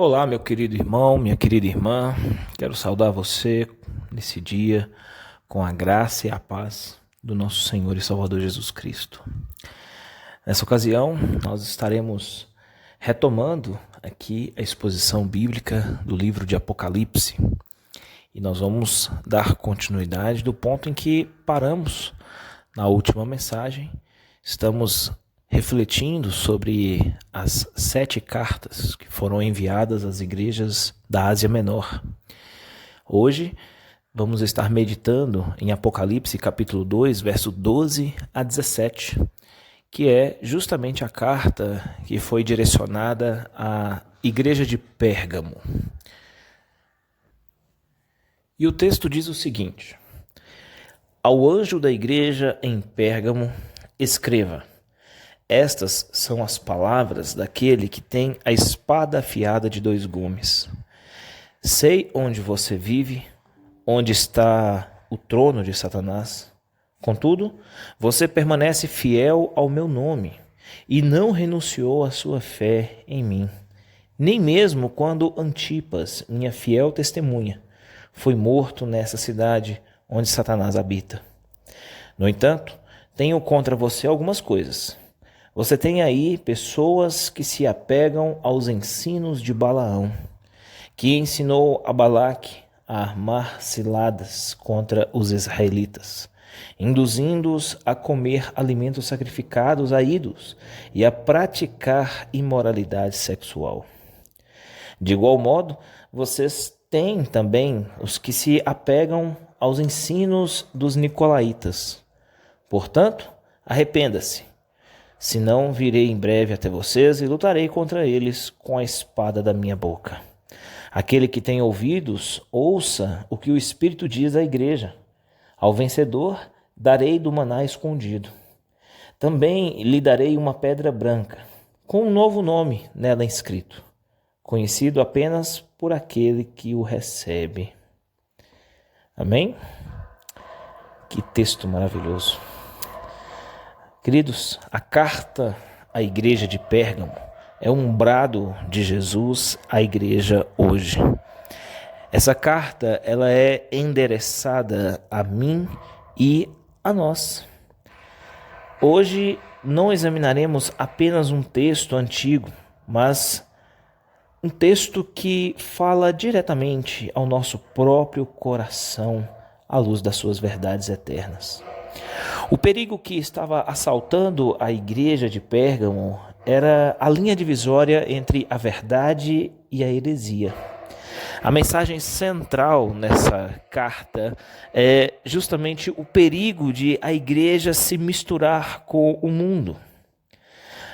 Olá, meu querido irmão, minha querida irmã. Quero saudar você nesse dia com a graça e a paz do nosso Senhor e Salvador Jesus Cristo. Nessa ocasião, nós estaremos retomando aqui a exposição bíblica do livro de Apocalipse e nós vamos dar continuidade do ponto em que paramos na última mensagem. Estamos refletindo sobre as 7 cartas que foram enviadas às igrejas da Ásia Menor. Hoje vamos estar meditando em Apocalipse capítulo 2, verso 12 a 17, que é justamente a carta que foi direcionada à igreja de Pérgamo. E o texto diz o seguinte: Ao anjo da igreja em Pérgamo, escreva: Estas são as palavras daquele que tem a espada afiada de 2 gumes. Sei onde você vive, onde está o trono de Satanás. Contudo, você permanece fiel ao meu nome e não renunciou à sua fé em mim, nem mesmo quando Antipas, minha fiel testemunha, foi morto nessa cidade onde Satanás habita. No entanto, tenho contra você algumas coisas. Você tem aí pessoas que se apegam aos ensinos de Balaão, que ensinou a Balaque a armar ciladas contra os israelitas, induzindo-os a comer alimentos sacrificados a ídolos e a praticar imoralidade sexual. De igual modo, vocês têm também os que se apegam aos ensinos dos nicolaítas. Portanto, arrependa-se. Senão virei em breve até vocês e lutarei contra eles com a espada da minha boca. Aquele que tem ouvidos, ouça o que o Espírito diz à igreja. Ao vencedor darei do maná escondido. Também lhe darei uma pedra branca, com um novo nome nela inscrito, conhecido apenas por aquele que o recebe. Amém? Que texto maravilhoso. Queridos, a carta à igreja de Pérgamo é um brado de Jesus à igreja hoje. Essa carta ela é endereçada a mim e a nós. Hoje não examinaremos apenas um texto antigo, mas um texto que fala diretamente ao nosso próprio coração à luz das suas verdades eternas. O perigo que estava assaltando a igreja de Pérgamo era a linha divisória entre a verdade e a heresia. A mensagem central nessa carta é justamente o perigo de a igreja se misturar com o mundo.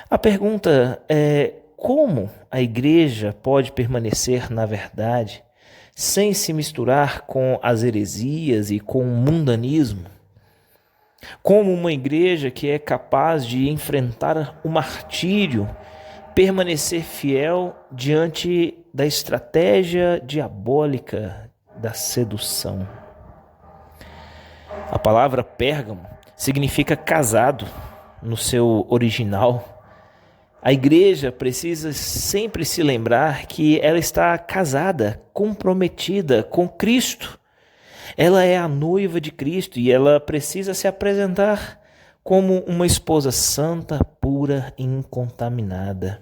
A pergunta é: como a igreja pode permanecer na verdade sem se misturar com as heresias e com o mundanismo? Como uma igreja que é capaz de enfrentar o martírio, permanecer fiel diante da estratégia diabólica da sedução? A palavra Pérgamo significa casado no seu original. A igreja precisa sempre se lembrar que ela está casada, comprometida com Cristo. Ela é a noiva de Cristo e ela precisa se apresentar como uma esposa santa, pura e incontaminada.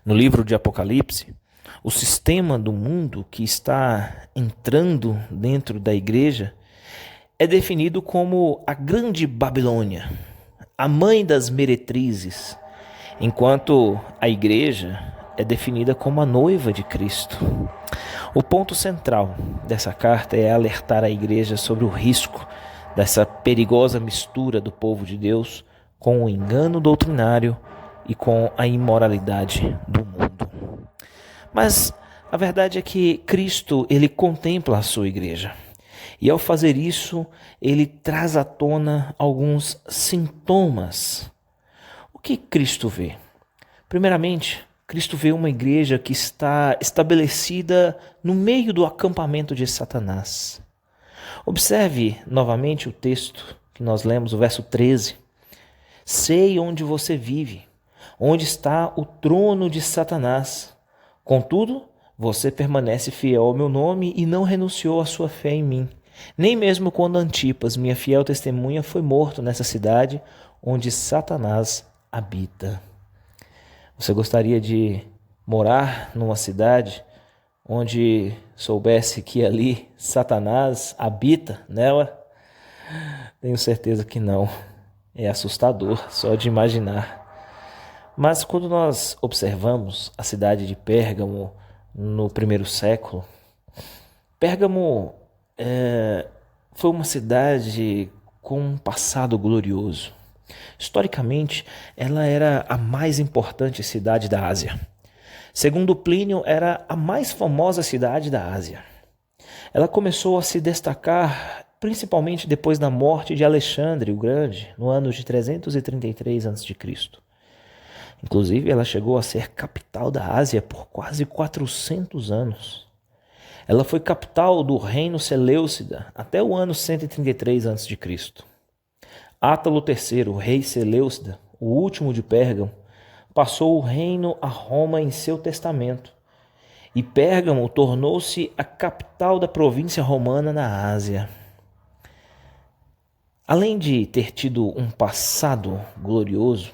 No livro de Apocalipse, o sistema do mundo que está entrando dentro da igreja é definido como a Grande Babilônia, a mãe das meretrizes, enquanto a igreja é definida como a noiva de Cristo. O ponto central dessa carta é alertar a igreja sobre o risco dessa perigosa mistura do povo de Deus com o engano doutrinário e com a imoralidade do mundo. Mas a verdade é que Cristo, ele contempla a sua igreja. E ao fazer isso, ele traz à tona alguns sintomas. O que Cristo vê? Primeiramente, Cristo vê uma igreja que está estabelecida no meio do acampamento de Satanás. Observe novamente o texto que nós lemos, o verso 13. Sei onde você vive, onde está o trono de Satanás. Contudo, você permanece fiel ao meu nome e não renunciou à sua fé em mim. Nem mesmo quando Antipas, minha fiel testemunha, foi morto nessa cidade onde Satanás habita. Você gostaria de morar numa cidade onde soubesse que ali Satanás habita nela? Tenho certeza que não. É assustador só de imaginar. Mas quando nós observamos a cidade de Pérgamo no primeiro século, Pérgamo foi uma cidade com um passado glorioso. Historicamente, ela era a mais importante cidade da Ásia. Segundo Plínio, era a mais famosa cidade da Ásia. Ela começou a se destacar principalmente depois da morte de Alexandre o Grande, no ano de 333 a.C. Inclusive, ela chegou a ser capital da Ásia por quase 400 anos. Ela foi capital do reino Seleucida até o ano 133 a.C. Átalo III, rei Seleucida, o último de Pérgamo, passou o reino a Roma em seu testamento, e Pérgamo tornou-se a capital da província romana na Ásia. Além de ter tido um passado glorioso,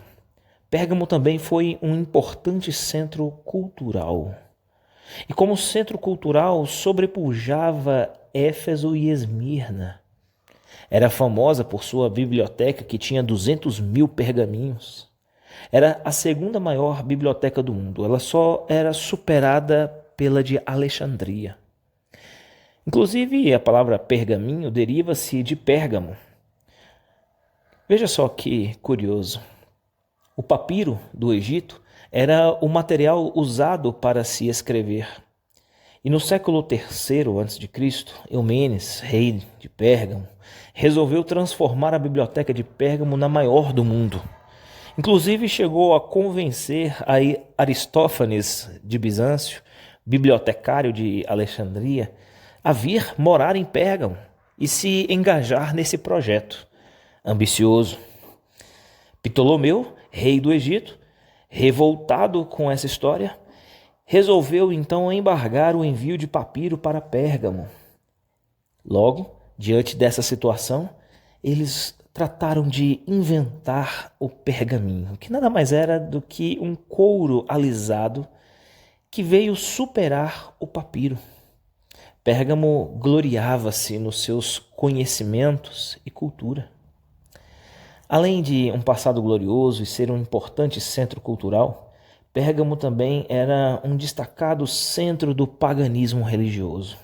Pérgamo também foi um importante centro cultural. E como centro cultural sobrepujava Éfeso e Esmirna. Era famosa por sua biblioteca que tinha 200.000 pergaminhos. Era a segunda maior biblioteca do mundo. Ela só era superada pela de Alexandria. Inclusive, a palavra pergaminho deriva-se de Pérgamo. Veja só que curioso. O papiro do Egito era o material usado para se escrever. E no século III a.C., Eumenes, rei de Pérgamo, resolveu transformar a biblioteca de Pérgamo na maior do mundo. Inclusive chegou a convencer Aristófanes de Bizâncio, bibliotecário de Alexandria, a vir morar em Pérgamo e se engajar nesse projeto ambicioso. Ptolomeu, rei do Egito, revoltado com essa história, resolveu então embargar o envio de papiro para Pérgamo. Logo, diante dessa situação, eles trataram de inventar o pergaminho, que nada mais era do que um couro alisado que veio superar o papiro. Pérgamo gloriava-se nos seus conhecimentos e cultura. Além de um passado glorioso e ser um importante centro cultural, Pérgamo também era um destacado centro do paganismo religioso.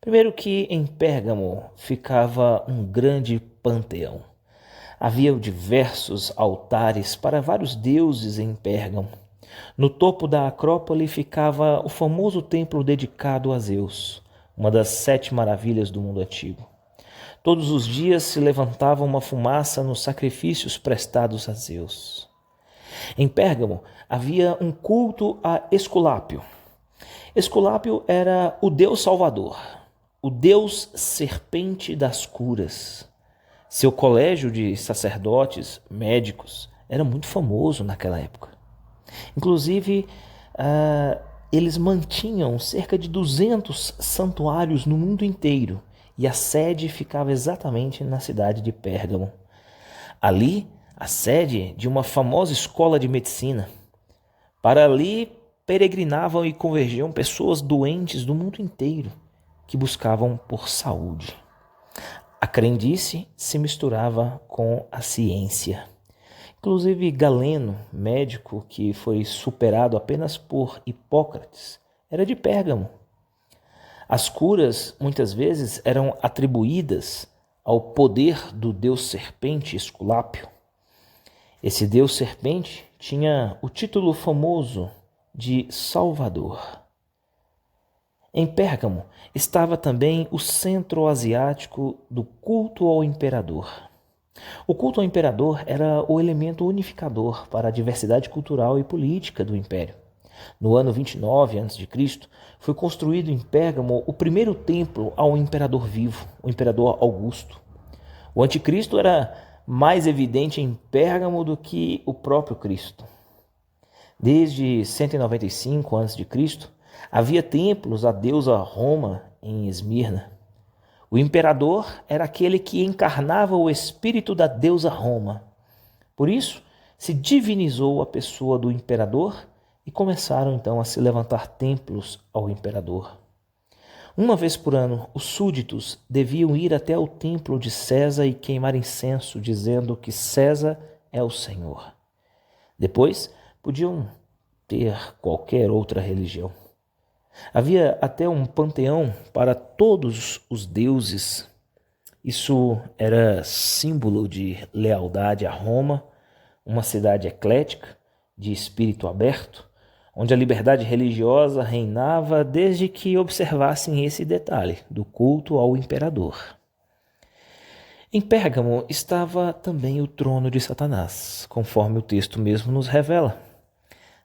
Primeiro que em Pérgamo ficava um grande panteão. Havia diversos altares para vários deuses em Pérgamo. No topo da Acrópole ficava o famoso templo dedicado a Zeus, uma das 7 maravilhas do mundo antigo. Todos os dias se levantava uma fumaça nos sacrifícios prestados a Zeus. Em Pérgamo havia um culto a Esculápio. Esculápio era o deus salvador, o deus serpente das curas. Seu colégio de sacerdotes, médicos, era muito famoso naquela época. Inclusive, eles mantinham cerca de 200 santuários no mundo inteiro, e a sede ficava exatamente na cidade de Pérgamo. Ali, a sede de uma famosa escola de medicina. Para ali peregrinavam e convergiam pessoas doentes do mundo inteiro que buscavam por saúde. A crendice se misturava com a ciência. Inclusive Galeno, médico que foi superado apenas por Hipócrates, era de Pérgamo. As curas muitas vezes eram atribuídas ao poder do deus serpente Esculápio. Esse deus serpente tinha o título famoso de Salvador. Em Pérgamo estava também o centro asiático do culto ao imperador. O culto ao imperador era o elemento unificador para a diversidade cultural e política do império. No ano 29 a.C., foi construído em Pérgamo o primeiro templo ao imperador vivo, o imperador Augusto. O anticristo era mais evidente em Pérgamo do que o próprio Cristo. Desde 195 a.C., havia templos à deusa Roma em Esmirna. O imperador era aquele que encarnava o espírito da deusa Roma. Por isso, se divinizou a pessoa do imperador e começaram então a se levantar templos ao imperador. Uma vez por ano, os súditos deviam ir até o templo de César e queimar incenso, dizendo que César é o Senhor. Depois, podiam ter qualquer outra religião. Havia até um panteão para todos os deuses. Isso era símbolo de lealdade a Roma, uma cidade eclética, de espírito aberto, onde a liberdade religiosa reinava desde que observassem esse detalhe do culto ao imperador. Em Pérgamo estava também o trono de Satanás, conforme o texto mesmo nos revela.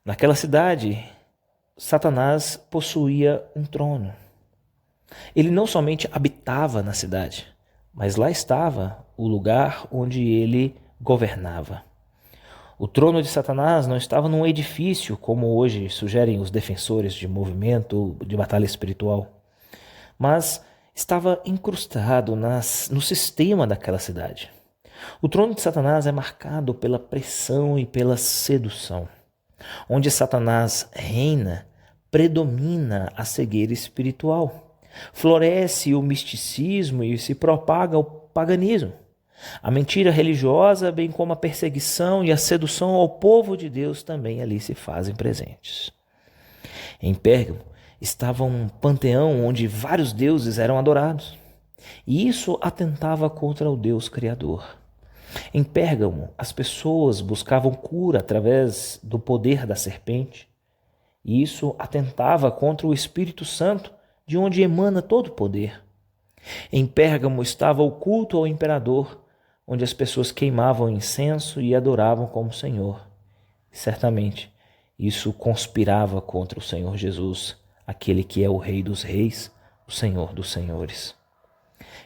Naquela cidade, Satanás possuía um trono. Ele não somente habitava na cidade, mas lá estava o lugar onde ele governava. O trono de Satanás não estava num edifício, como hoje sugerem os defensores de movimento de batalha espiritual, mas estava incrustado no sistema daquela cidade. O trono de Satanás é marcado pela pressão e pela sedução. Onde Satanás reina, predomina a cegueira espiritual. Floresce o misticismo e se propaga o paganismo. A mentira religiosa, bem como a perseguição e a sedução ao povo de Deus também ali se fazem presentes. Em Pérgamo estava um panteão onde vários deuses eram adorados. E isso atentava contra o Deus Criador. Em Pérgamo, as pessoas buscavam cura através do poder da serpente. E isso atentava contra o Espírito Santo, de onde emana todo o poder. Em Pérgamo estava o culto ao imperador, onde as pessoas queimavam incenso e adoravam como Senhor. Certamente, isso conspirava contra o Senhor Jesus, aquele que é o Rei dos Reis, o Senhor dos Senhores.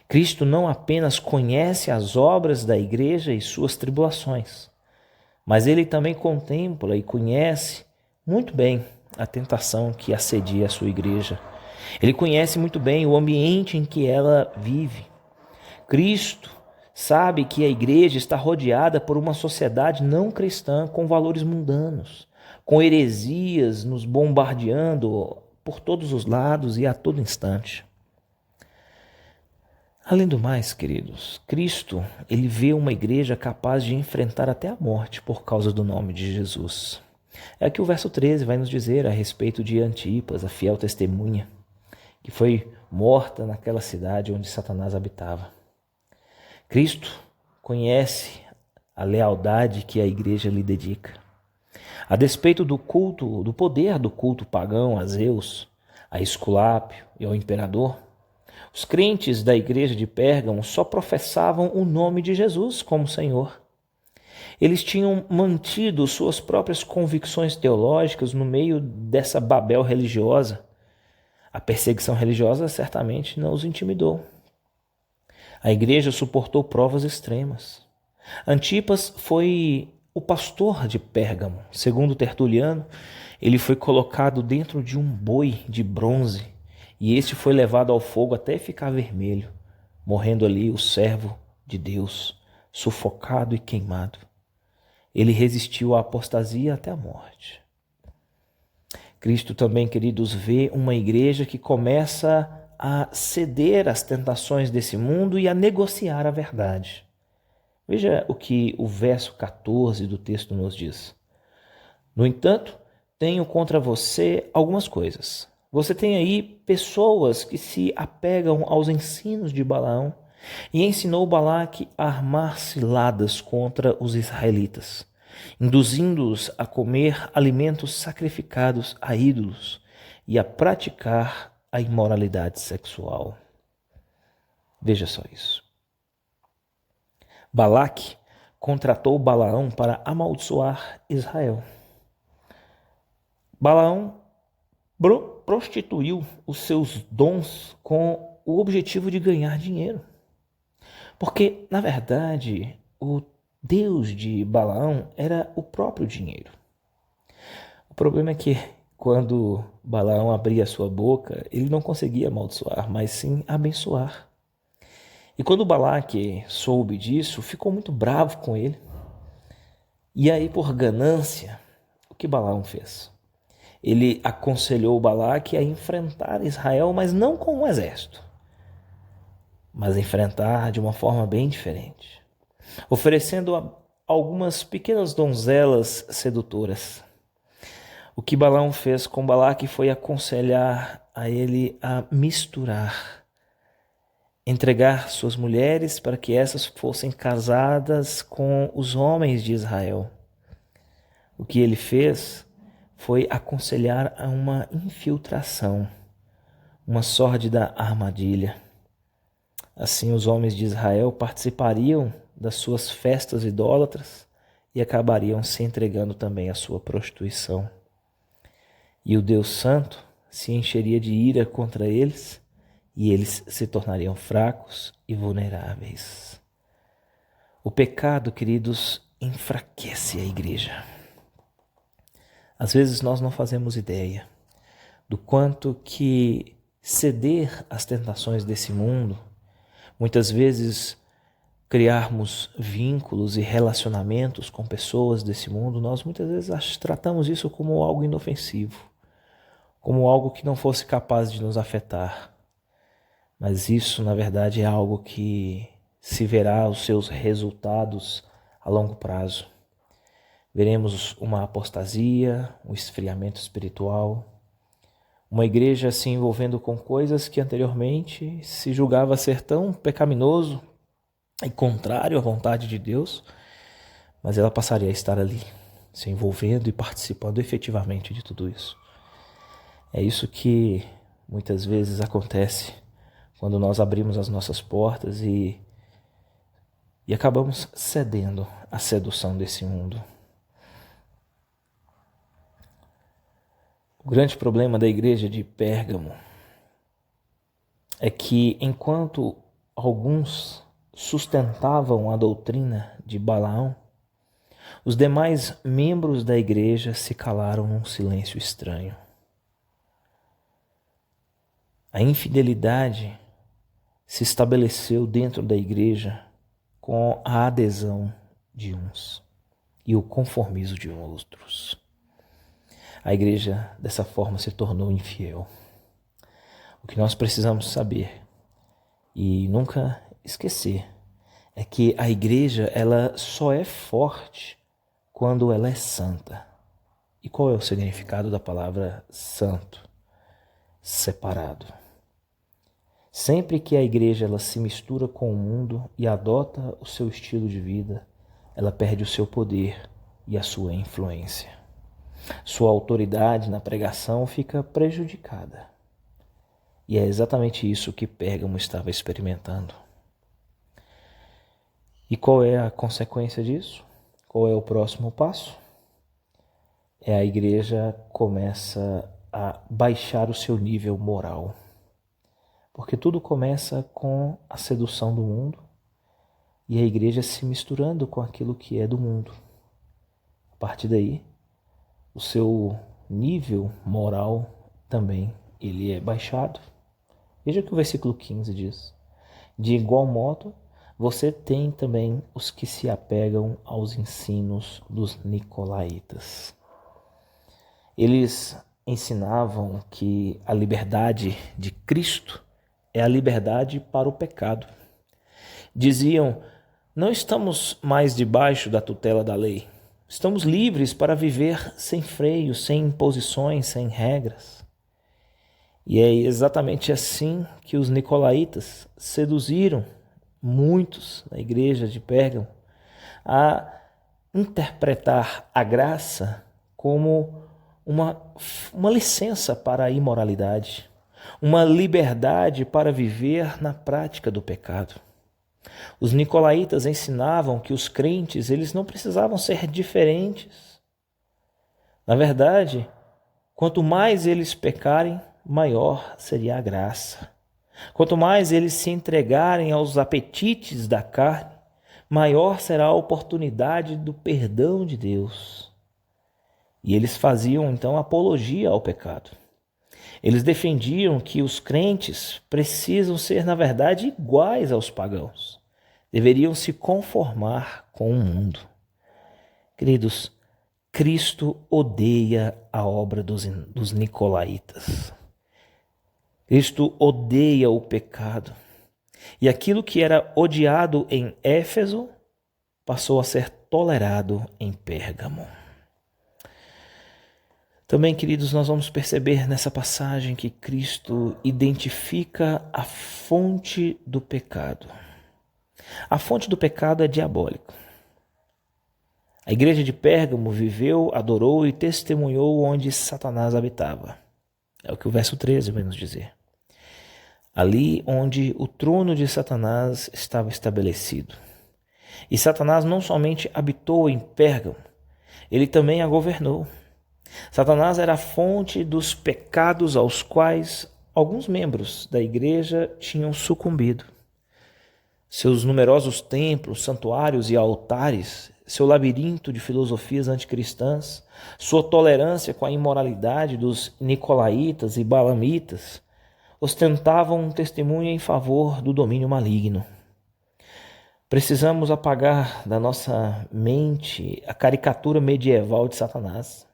Cristo não apenas conhece as obras da igreja e suas tribulações, mas ele também contempla e conhece muito bem a tentação que assedia a sua igreja. Ele conhece muito bem o ambiente em que ela vive. Cristo sabe que a igreja está rodeada por uma sociedade não cristã com valores mundanos, com heresias nos bombardeando por todos os lados e a todo instante. Além do mais, queridos, Cristo, ele vê uma igreja capaz de enfrentar até a morte por causa do nome de Jesus. É aqui o verso 13 vai nos dizer a respeito de Antipas, a fiel testemunha, que foi morta naquela cidade onde Satanás habitava. Cristo conhece a lealdade que a igreja lhe dedica. A despeito do culto, do poder do culto pagão a Zeus, a Esculápio e ao imperador, os crentes da igreja de Pérgamo só professavam o nome de Jesus como Senhor. Eles tinham mantido suas próprias convicções teológicas no meio dessa Babel religiosa. A perseguição religiosa certamente não os intimidou. A igreja suportou provas extremas. Antipas foi o pastor de Pérgamo. Segundo Tertuliano, ele foi colocado dentro de um boi de bronze e este foi levado ao fogo até ficar vermelho, morrendo ali o servo de Deus, sufocado e queimado. Ele resistiu à apostasia até a morte. Cristo também, queridos, vê uma igreja que começa a ceder às tentações desse mundo e a negociar a verdade. Veja o que o verso 14 do texto nos diz. No entanto, tenho contra você algumas coisas. Você tem aí pessoas que se apegam aos ensinos de Balaão e ensinou Balaque a armar ciladas contra os israelitas, induzindo-os a comer alimentos sacrificados a ídolos e a praticar a imoralidade sexual. Veja só isso. Balaque contratou Balaão para amaldiçoar Israel. Balaão prostituiu os seus dons com o objetivo de ganhar dinheiro. Porque, na verdade, o Deus de Balaão era o próprio dinheiro. O problema é que quando Balaão abria a sua boca, ele não conseguia amaldiçoar, mas sim abençoar. E quando Balaque soube disso, ficou muito bravo com ele. E aí, por ganância, o que Balaão fez? Ele aconselhou Balaque a enfrentar Israel, mas não com um exército, mas enfrentar de uma forma bem diferente, oferecendo algumas pequenas donzelas sedutoras. O que Balaão fez com Balaque foi aconselhar a ele a misturar, entregar suas mulheres para que essas fossem casadas com os homens de Israel. O que ele fez foi aconselhar a uma infiltração, uma sórdida armadilha. Assim, os homens de Israel participariam das suas festas idólatras e acabariam se entregando também à sua prostituição. E o Deus Santo se encheria de ira contra eles e eles se tornariam fracos e vulneráveis. O pecado, queridos, enfraquece a igreja. Às vezes nós não fazemos ideia do quanto que ceder às tentações desse mundo, muitas vezes criarmos vínculos e relacionamentos com pessoas desse mundo, nós muitas vezes tratamos isso como algo inofensivo, como algo que não fosse capaz de nos afetar. Mas isso, na verdade, é algo que se verá os seus resultados a longo prazo. Veremos uma apostasia, um esfriamento espiritual, uma igreja se envolvendo com coisas que anteriormente se julgava ser tão pecaminoso e contrário à vontade de Deus, mas ela passaria a estar ali, se envolvendo e participando efetivamente de tudo isso. É isso que muitas vezes acontece quando nós abrimos as nossas portas e acabamos cedendo à sedução desse mundo. O grande problema da igreja de Pérgamo é que, enquanto alguns sustentavam a doutrina de Balaão, os demais membros da igreja se calaram num silêncio estranho. A infidelidade se estabeleceu dentro da igreja com a adesão de uns e o conformismo de outros. A igreja, dessa forma, se tornou infiel. O que nós precisamos saber e nunca esquecer é que a igreja ela só é forte quando ela é santa. E qual é o significado da palavra santo? Separado. Sempre que a igreja ela se mistura com o mundo e adota o seu estilo de vida, ela perde o seu poder e a sua influência. Sua autoridade na pregação fica prejudicada. E é exatamente isso que Pérgamo estava experimentando. E qual é a consequência disso? Qual é o próximo passo? A igreja começa a baixar o seu nível moral. Porque tudo começa com a sedução do mundo e a igreja se misturando com aquilo que é do mundo. A partir daí, o seu nível moral também ele é baixado. Veja o que o versículo 15 diz. De igual modo, você tem também os que se apegam aos ensinos dos nicolaítas. Eles ensinavam que a liberdade de Cristo é a liberdade para o pecado. Diziam, não estamos mais debaixo da tutela da lei. Estamos livres para viver sem freio, sem imposições, sem regras. E é exatamente assim que os nicolaítas seduziram muitos na igreja de Pérgamo a interpretar a graça como uma licença para a imoralidade, uma liberdade para viver na prática do pecado. Os nicolaítas ensinavam que os crentes eles não precisavam ser diferentes. Na verdade, quanto mais eles pecarem, maior seria a graça. Quanto mais eles se entregarem aos apetites da carne, maior será a oportunidade do perdão de Deus. E eles faziam então apologia ao pecado. Eles defendiam que os crentes precisam ser, na verdade, iguais aos pagãos. Deveriam se conformar com o mundo. Queridos, Cristo odeia a obra dos nicolaítas. Cristo odeia o pecado. E aquilo que era odiado em Éfeso passou a ser tolerado em Pérgamo. Também, queridos, nós vamos perceber nessa passagem que Cristo identifica a fonte do pecado. A fonte do pecado é diabólica. A igreja de Pérgamo viveu, adorou e testemunhou onde Satanás habitava. É o que o verso 13 vai nos dizer. Ali onde o trono de Satanás estava estabelecido. E Satanás não somente habitou em Pérgamo, ele também a governou. Satanás era a fonte dos pecados aos quais alguns membros da igreja tinham sucumbido. Seus numerosos templos, santuários e altares, seu labirinto de filosofias anticristãs, sua tolerância com a imoralidade dos nicolaítas e balamitas, ostentavam um testemunho em favor do domínio maligno. Precisamos apagar da nossa mente a caricatura medieval de Satanás.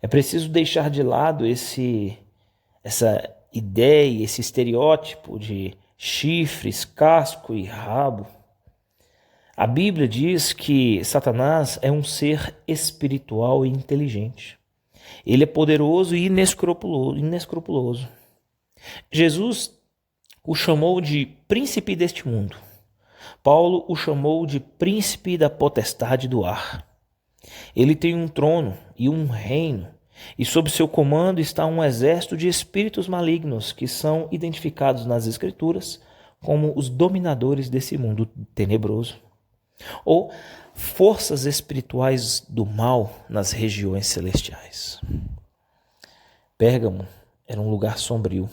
É preciso deixar de lado essa ideia, esse estereótipo de chifres, casco e rabo. A Bíblia diz que Satanás é um ser espiritual e inteligente. Ele é poderoso e inescrupuloso. Jesus o chamou de príncipe deste mundo. Paulo o chamou de príncipe da potestade do ar. Ele tem um trono e um reino, e sob seu comando está um exército de espíritos malignos que são identificados nas Escrituras como os dominadores desse mundo tenebroso, ou forças espirituais do mal nas regiões celestiais. Pérgamo era um lugar sombrio.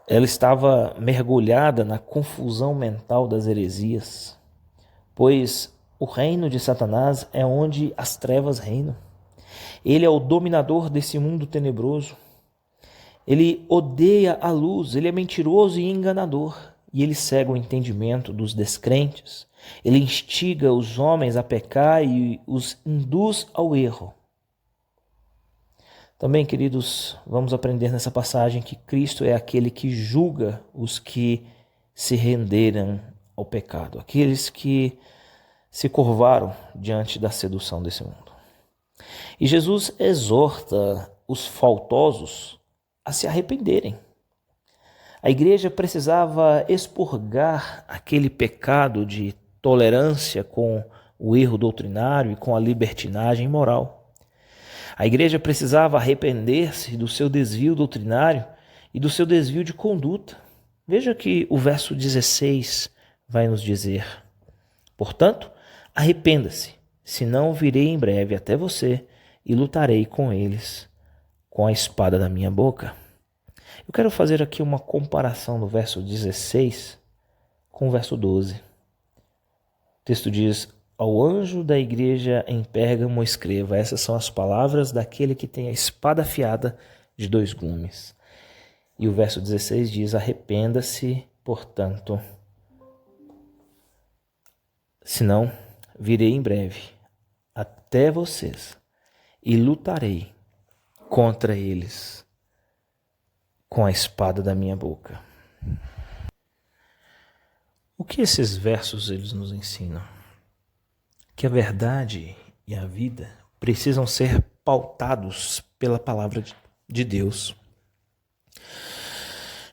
Ela estava mergulhada na confusão mental das heresias, pois o reino de Satanás é onde as trevas reinam. Ele é o dominador desse mundo tenebroso. Ele odeia a luz, ele é mentiroso e enganador, e ele cega o entendimento dos descrentes. Ele instiga os homens a pecar e os induz ao erro. Também, queridos, vamos aprender nessa passagem que Cristo é aquele que julga os que se renderam ao pecado, aqueles que se curvaram diante da sedução desse mundo. E Jesus exorta os faltosos a se arrependerem. A igreja precisava expurgar aquele pecado de tolerância com o erro doutrinário e com a libertinagem moral. A igreja precisava arrepender-se do seu desvio doutrinário e do seu desvio de conduta. Veja que o verso 16 vai nos dizer: portanto, arrependa-se, senão virei em breve até você e lutarei com eles com a espada da minha boca. Eu quero fazer aqui uma comparação do verso 16 com o verso 12. O texto diz: ao anjo da igreja em Pérgamo escreva, essas são as palavras daquele que tem a espada afiada de 2 gumes. E o verso 16 diz: arrependa-se, portanto, senão virei em breve até vocês e lutarei contra eles com a espada da minha boca. O que esses versos eles nos ensinam? Que a verdade e a vida precisam ser pautados pela palavra de Deus.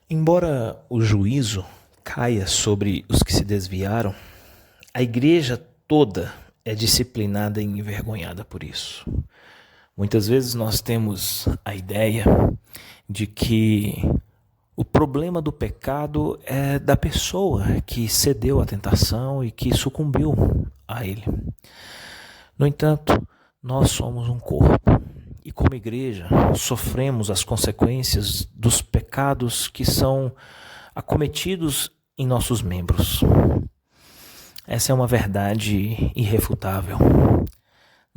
Embora o juízo caia sobre os que se desviaram, a igreja toda é disciplinada e envergonhada por isso. Muitas vezes nós temos a ideia de que o problema do pecado é da pessoa que cedeu à tentação e que sucumbiu a ele. No entanto, nós somos um corpo e, como igreja, sofremos as consequências dos pecados que são acometidos em nossos membros. Essa é uma verdade irrefutável.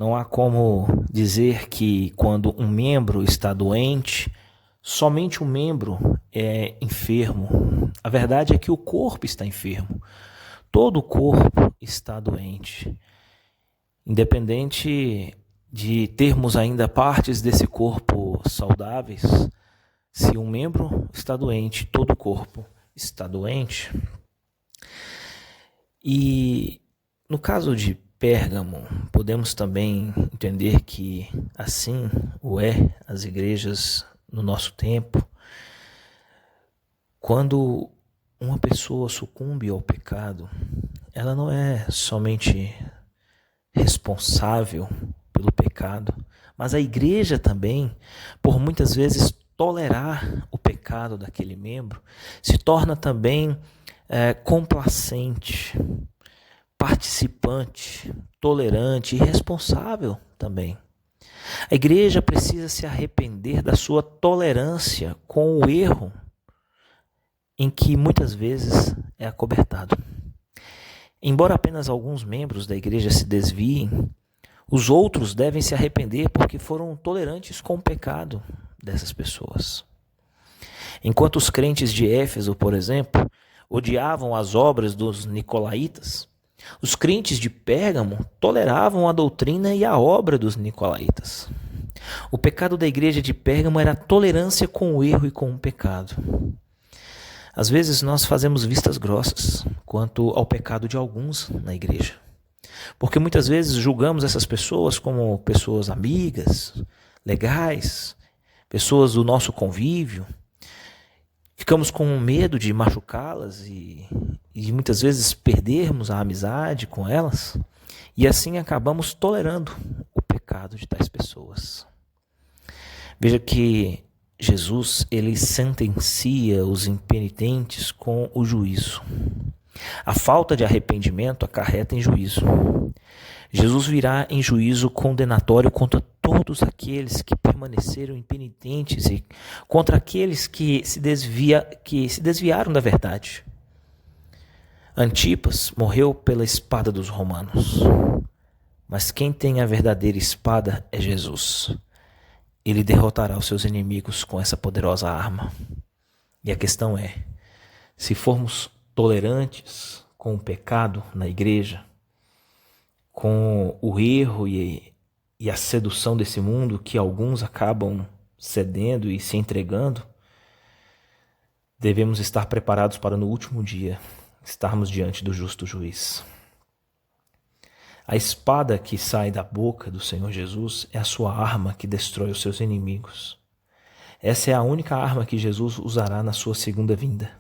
Não há como dizer que quando um membro está doente, somente um membro é enfermo. A verdade é que o corpo está enfermo. Todo o corpo está doente. Independente de termos ainda partes desse corpo saudáveis, se um membro está doente, todo o corpo está doente. E no caso de Pérgamo, podemos também entender que assim o é as igrejas no nosso tempo. Quando uma pessoa sucumbe ao pecado, ela não é somente responsável pelo pecado, mas a igreja também, por muitas vezes tolerar o pecado daquele membro, se torna também complacente, participante, tolerante e responsável também. A igreja precisa se arrepender da sua tolerância com o erro em que muitas vezes é acobertado. Embora apenas alguns membros da igreja se desviem, os outros devem se arrepender porque foram tolerantes com o pecado dessas pessoas. Enquanto os crentes de Éfeso, por exemplo, odiavam as obras dos nicolaítas, os crentes de Pérgamo toleravam a doutrina e a obra dos nicolaítas. O pecado da igreja de Pérgamo era a tolerância com o erro e com o pecado. Às vezes nós fazemos vistas grossas quanto ao pecado de alguns na igreja, porque muitas vezes julgamos essas pessoas como pessoas amigas, legais, pessoas do nosso convívio. Ficamos com medo de machucá-las e muitas vezes perdermos a amizade com elas, e assim acabamos tolerando o pecado de tais pessoas. Veja que Jesus, ele sentencia os impenitentes com o juízo. A falta de arrependimento acarreta em juízo. Jesus virá em juízo condenatório contra todos aqueles que permaneceram impenitentes e contra aqueles que se desviaram da verdade. Antipas morreu pela espada dos romanos, mas quem tem a verdadeira espada é Jesus. Ele derrotará os seus inimigos com essa poderosa arma. E a questão é, se formos tolerantes com o pecado na igreja, com o erro e a sedução desse mundo que alguns acabam cedendo e se entregando, devemos estar preparados para no último dia estarmos diante do justo juiz. A espada que sai da boca do Senhor Jesus é a sua arma que destrói os seus inimigos. Essa é a única arma que Jesus usará na sua segunda vinda.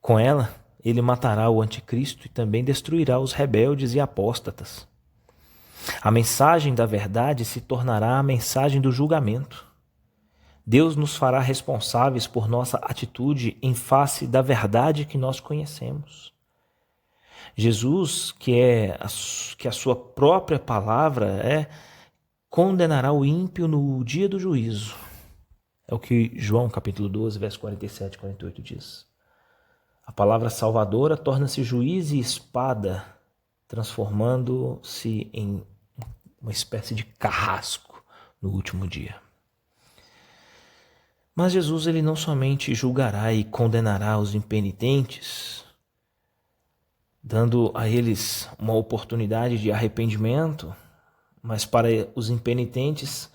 Com ela, ele matará o anticristo e também destruirá os rebeldes e apóstatas. A mensagem da verdade se tornará a mensagem do julgamento. Deus nos fará responsáveis por nossa atitude em face da verdade que nós conhecemos. Jesus, que a sua própria palavra condenará o ímpio no dia do juízo. É o que João capítulo 12, verso 47 e 48 diz. A palavra salvadora torna-se juiz e espada, transformando-se em uma espécie de carrasco no último dia. Mas Jesus, ele não somente julgará e condenará os impenitentes, dando a eles uma oportunidade de arrependimento, mas para os impenitentes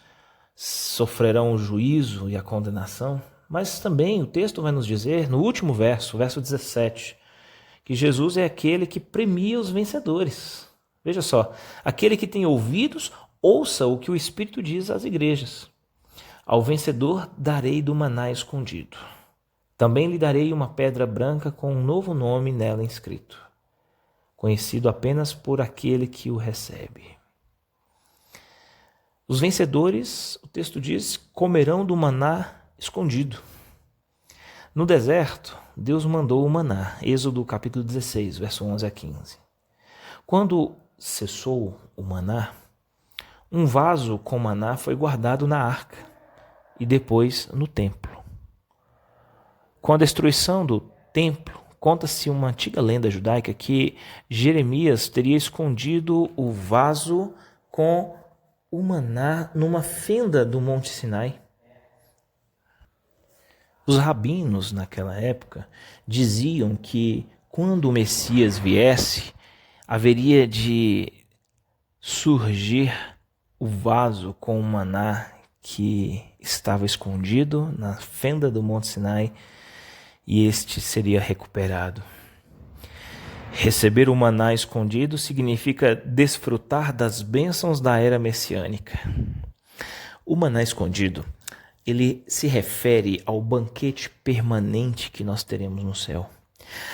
sofrerão o juízo e a condenação. Mas também o texto vai nos dizer, no último verso, verso 17, que Jesus é aquele que premia os vencedores. Veja só, aquele que tem ouvidos, ouça o que o Espírito diz às igrejas. Ao vencedor darei do maná escondido. Também lhe darei uma pedra branca com um novo nome nela inscrito, conhecido apenas por aquele que o recebe. Os vencedores, o texto diz, comerão do maná escondido. No deserto, Deus mandou o maná, Êxodo capítulo 16, verso 11 a 15. Quando cessou o maná, um vaso com maná foi guardado na arca e depois no templo. Com a destruição do templo, conta-se uma antiga lenda judaica que Jeremias teria escondido o vaso com o maná numa fenda do Monte Sinai. Os rabinos naquela época diziam que quando o Messias viesse, haveria de surgir o vaso com o maná que estava escondido na fenda do Monte Sinai e este seria recuperado. Receber o maná escondido significa desfrutar das bênçãos da era messiânica. O maná escondido, ele se refere ao banquete permanente que nós teremos no céu.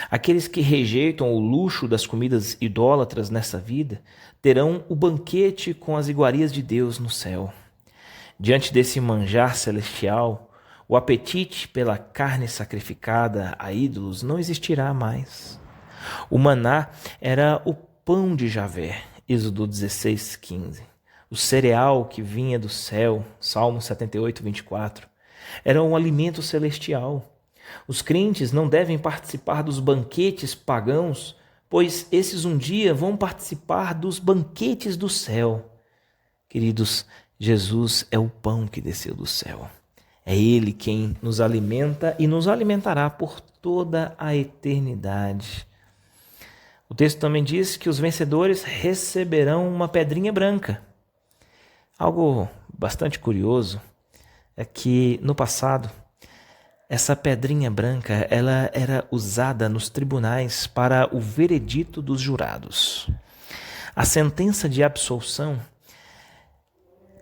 Aqueles que rejeitam o luxo das comidas idólatras nessa vida terão o banquete com as iguarias de Deus no céu. Diante desse manjar celestial, o apetite pela carne sacrificada a ídolos não existirá mais. O maná era o pão de Javé, Êxodo 16:15. O cereal que vinha do céu, Salmo 78:24, era um alimento celestial. Os crentes não devem participar dos banquetes pagãos, pois esses um dia vão participar dos banquetes do céu. Queridos, Jesus é o pão que desceu do céu. É Ele quem nos alimenta e nos alimentará por toda a eternidade. O texto também diz que os vencedores receberão uma pedrinha branca. Algo bastante curioso é que no passado, essa pedrinha branca ela era usada nos tribunais para o veredito dos jurados. A sentença de absolução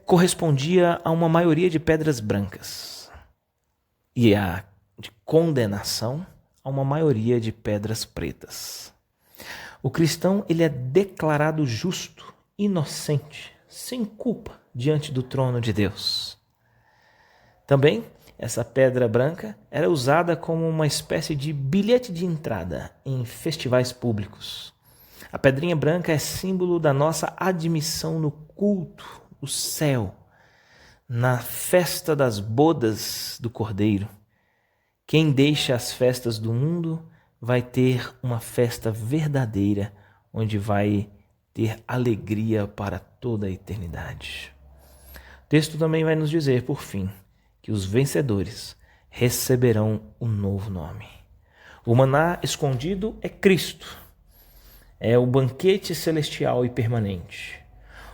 correspondia a uma maioria de pedras brancas e a de condenação a uma maioria de pedras pretas. O cristão ele é declarado justo, inocente, sem culpa diante do trono de Deus. Também essa pedra branca era usada como uma espécie de bilhete de entrada em festivais públicos. A pedrinha branca é símbolo da nossa admissão no culto, no céu, na festa das bodas do Cordeiro. Quem deixa as festas do mundo vai ter uma festa verdadeira, onde vai ter alegria para toda a eternidade. O texto também vai nos dizer, por fim, que os vencedores receberão um novo nome. O maná escondido é Cristo. É o banquete celestial e permanente.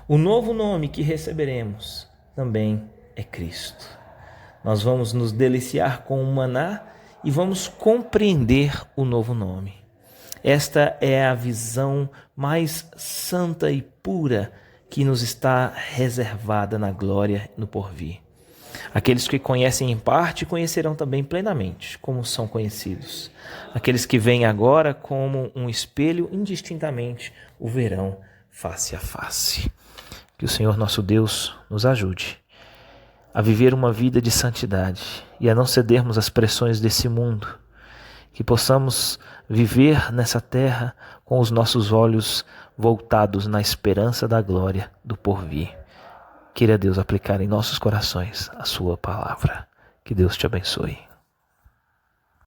O novo nome que receberemos também é Cristo. Nós vamos nos deliciar com o maná e vamos compreender o novo nome. Esta é a visão mais santa e pura que nos está reservada na glória no porvir. Aqueles que conhecem em parte conhecerão também plenamente, como são conhecidos. Aqueles que veem agora como um espelho indistintamente o verão face a face. Que o Senhor nosso Deus nos ajude a viver uma vida de santidade e a não cedermos às pressões desse mundo. Que possamos viver nessa terra com os nossos olhos voltados na esperança da glória do porvir. Queira Deus aplicar em nossos corações a sua palavra. Que Deus te abençoe.